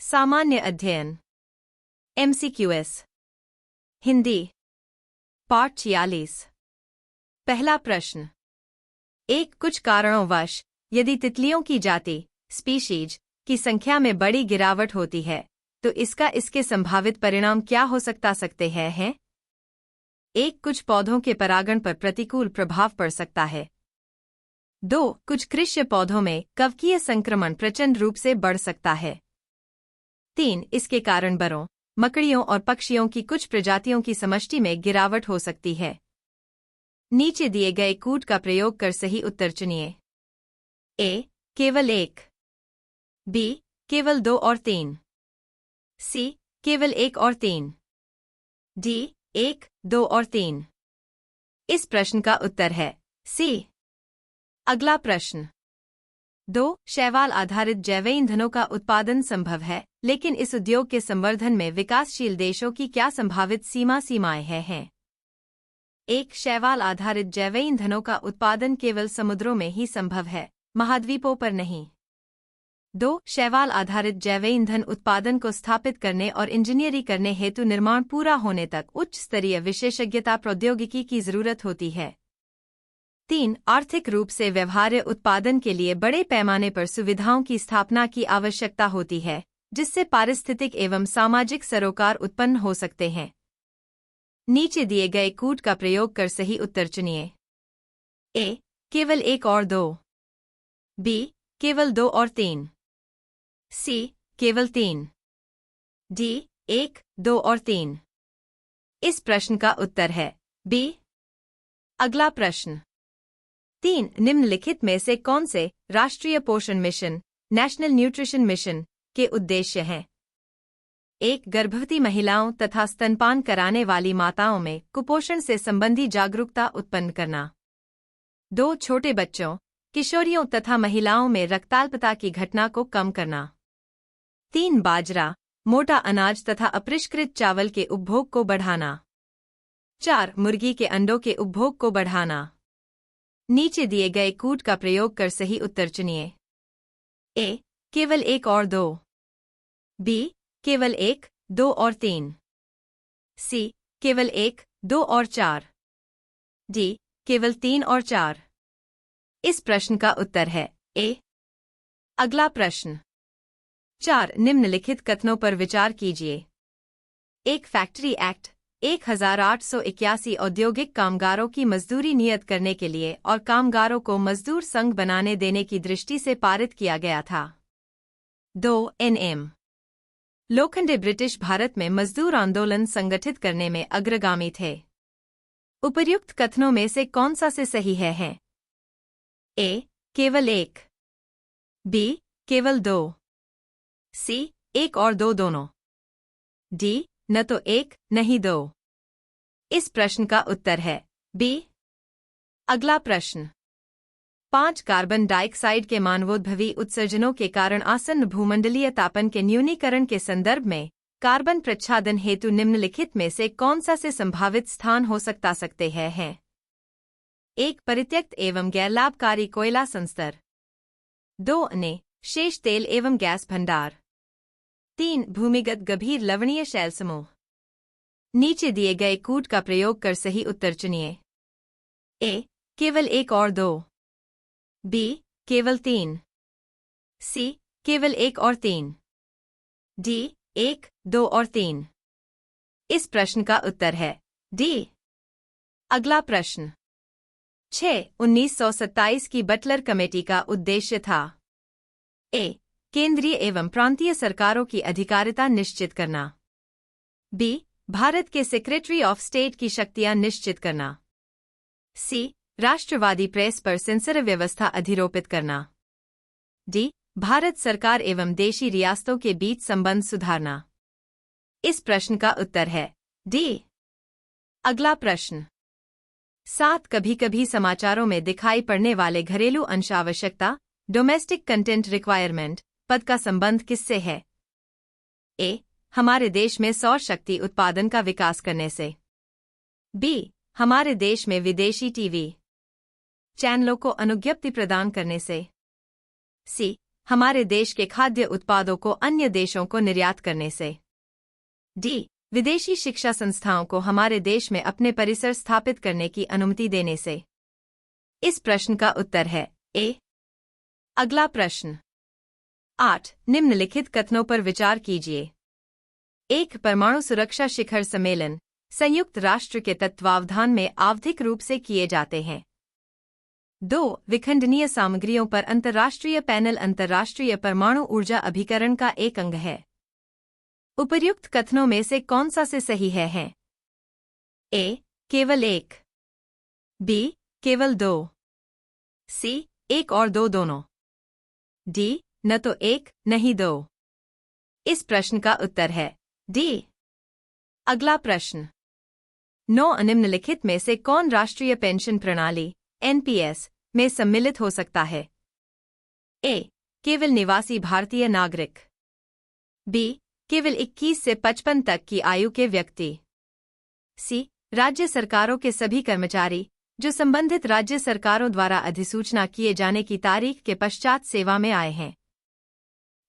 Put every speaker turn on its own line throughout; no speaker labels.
सामान्य अध्ययन MCQS हिंदी पाठ 46। पहला प्रश्न। कुछ कारणोंवश यदि तितलियों की जाति स्पीशीज की संख्या में बड़ी गिरावट होती है तो इसके संभावित परिणाम क्या हो सकते हैं? कुछ पौधों के परागण पर प्रतिकूल प्रभाव पड़ सकता है। 2. कुछ कृषि पौधों में कवकीय संक्रमण प्रचंड रूप से बढ़ सकता है। 3. इसके कारण बरों, मकड़ियों और पक्षियों की कुछ प्रजातियों की समष्टि में गिरावट हो सकती है। नीचे दिए गए कूट का प्रयोग कर सही उत्तर चुनिए। A. केवल 1, B. केवल 2 और 3, C. केवल 1 और 3, D. 1, 2 और 3। इस प्रश्न का उत्तर है C। अगला प्रश्न। 2. शैवाल आधारित जैव ईंधनों का उत्पादन संभव है, लेकिन इस उद्योग के संवर्धन में विकासशील देशों की क्या संभावित सीमाएं हैं? 1. शैवाल आधारित जैव ईंधनों का उत्पादन केवल समुद्रों में ही संभव है, महाद्वीपों पर नहीं। 2. शैवाल आधारित जैव ईंधन उत्पादन को स्थापित करने और इंजीनियरिंग करने हेतु निर्माण पूरा होने तक उच्च स्तरीय विशेषज्ञता प्रौद्योगिकी की जरूरत होती है। 3. आर्थिक रूप से व्यवहार्य उत्पादन के लिए बड़े पैमाने पर सुविधाओं की स्थापना की आवश्यकता होती है, जिससे पारिस्थितिक एवं सामाजिक सरोकार उत्पन्न हो सकते हैं। नीचे दिए गए कूट का प्रयोग कर सही उत्तर चुनिए। A. केवल 1 और 2, B. केवल 2 और 3, C. केवल 3, D. 1, 2 और 3। इस प्रश्न का उत्तर है B। अगला प्रश्न। 3. निम्नलिखित में से कौन से राष्ट्रीय पोषण मिशन नेशनल न्यूट्रिशन मिशन के उद्देश्य हैं? 1. गर्भवती महिलाओं तथा स्तनपान कराने वाली माताओं में कुपोषण से संबंधी जागरूकता उत्पन्न करना। 2. छोटे बच्चों, किशोरियों तथा महिलाओं में रक्ताल्पता की घटना को कम करना। 3. बाजरा, मोटा अनाज तथा अपरिष्कृत चावल के उपभोग को बढ़ाना। 4. मुर्गी के अंडों के उपभोग को बढ़ाना। नीचे दिए गए कूट का प्रयोग कर सही उत्तर चुनिए। A. केवल 1 और 2, B. केवल 1, 2 और 3, C. केवल 1, 2 और 4, D. केवल 3 और 4। इस प्रश्न का उत्तर है A। अगला प्रश्न। 4. निम्नलिखित कथनों पर विचार कीजिए। 1. फैक्ट्री एक्ट 1881 औद्योगिक कामगारों की मजदूरी नियत करने के लिए और कामगारों को मजदूर संघ बनाने देने की दृष्टि से पारित किया गया था। 2. NM लोखंडे ब्रिटिश भारत में मजदूर आंदोलन संगठित करने में अग्रगामी थे। उपर्युक्त कथनों में से कौन सा से सही है? A. केवल 1, B. केवल 2, C. 1 और 2 दोनों, D. न तो 1 नहीं 2। इस प्रश्न का उत्तर है B। अगला प्रश्न। 5. कार्बन डाइऑक्साइड के मानवोद्भवी उत्सर्जनों के कारण आसन्न भूमंडलीय तापन के न्यूनीकरण के संदर्भ में कार्बन प्रच्छादन हेतु निम्नलिखित में से कौन सा से संभावित स्थान हो सकते हैं? 1. परित्यक्त एवं गैर लाभकारी कोयला संस्तर। 2. ने शेष तेल एवं गैस भंडार। 3. भूमिगत गंभीर लवणीय शैल समूह। नीचे दिए गए कूट का प्रयोग कर सही उत्तर चुनिए। A. केवल 1 और 2, B. केवल 3, C. केवल 1 और 3, D. 1, 2 और 3। इस प्रश्न का उत्तर है D। अगला प्रश्न। 6. 1927 की बटलर कमेटी का उद्देश्य था। A. केंद्रीय एवं प्रांतीय सरकारों की अधिकारिता निश्चित करना। B. भारत के सेक्रेटरी ऑफ स्टेट की शक्तियां निश्चित करना। C. राष्ट्रवादी प्रेस पर सेंसर व्यवस्था अधिरोपित करना। D. भारत सरकार एवं देशी रियासतों के बीच संबंध सुधारना। इस प्रश्न का उत्तर है D। अगला प्रश्न। 7. कभी-कभी समाचारों में दिखाई पड़ने वाले घरेलू अंश आवश्यकता डोमेस्टिक कंटेंट रिक्वायरमेंट पद का संबंध किससे है? A. हमारे देश में सौर शक्ति उत्पादन का विकास करने से। B. हमारे देश में विदेशी टीवी चैनलों को अनुज्ञप्ति प्रदान करने से। C. हमारे देश के खाद्य उत्पादों को अन्य देशों को निर्यात करने से। डी, विदेशी शिक्षा संस्थाओं को हमारे देश में अपने परिसर स्थापित करने की अनुमति देने से। इस प्रश्न का उत्तर है ए। अगला प्रश्न 8, निम्नलिखित कथनों पर विचार कीजिए। 1, परमाणु सुरक्षा शिखर सम्मेलन संयुक्त राष्ट्र के तत्वावधान में आवधिक रूप से किए जाते हैं। 2, विखंडनीय सामग्रियों पर अंतर्राष्ट्रीय पैनल अंतर्राष्ट्रीय परमाणु ऊर्जा अभिकरण का एक अंग है। उपर्युक्त कथनों में से कौन सा से सही है? ए, केवल 1, बी, केवल 2, सी, 1 और 2 दोनों, डी, न तो 1 नहीं 2। इस प्रश्न का उत्तर है डी। अगला प्रश्न 9, निम्नलिखित में से कौन राष्ट्रीय पेंशन प्रणाली एनपीएस में सम्मिलित हो सकता है? ए, केवल निवासी भारतीय नागरिक, बी, केवल 21 से 55 तक की आयु के व्यक्ति, सी, राज्य सरकारों के सभी कर्मचारी जो संबंधित राज्य सरकारों द्वारा अधिसूचना किए जाने की तारीख के पश्चात सेवा में आए हैं,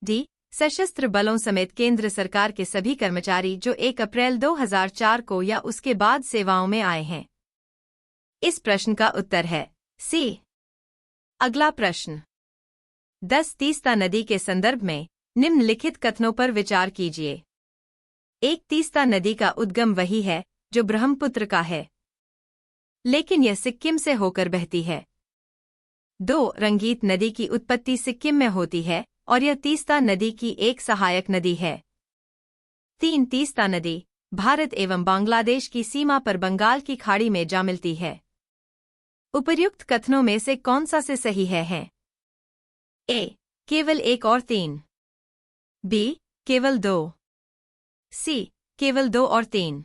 डी, सशस्त्र बलों समेत केंद्र सरकार के सभी कर्मचारी जो 1 अप्रैल 2004 को या उसके बाद सेवाओं में आए हैं। इस प्रश्न का उत्तर है सी। अगला प्रश्न 10, तीस्ता नदी के संदर्भ में निम्नलिखित कथनों पर विचार कीजिए। 1, तीस्ता नदी का उद्गम वही है जो ब्रह्मपुत्र का है, लेकिन यह सिक्किम से होकर बहती है। 2, रंगीत नदी की उत्पत्ति सिक्किम में होती है और यह तीस्ता नदी की एक सहायक नदी है। 3, तीस्ता नदी भारत एवं बांग्लादेश की सीमा पर बंगाल की खाड़ी में जा मिलती है। उपर्युक्त कथनों में से कौन सा से सही है? ए, केवल 1 और 3, बी, केवल 2, सी, केवल 2 और 3,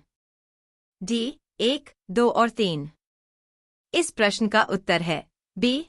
डी, 1, 2 और 3। इस प्रश्न का उत्तर है बी।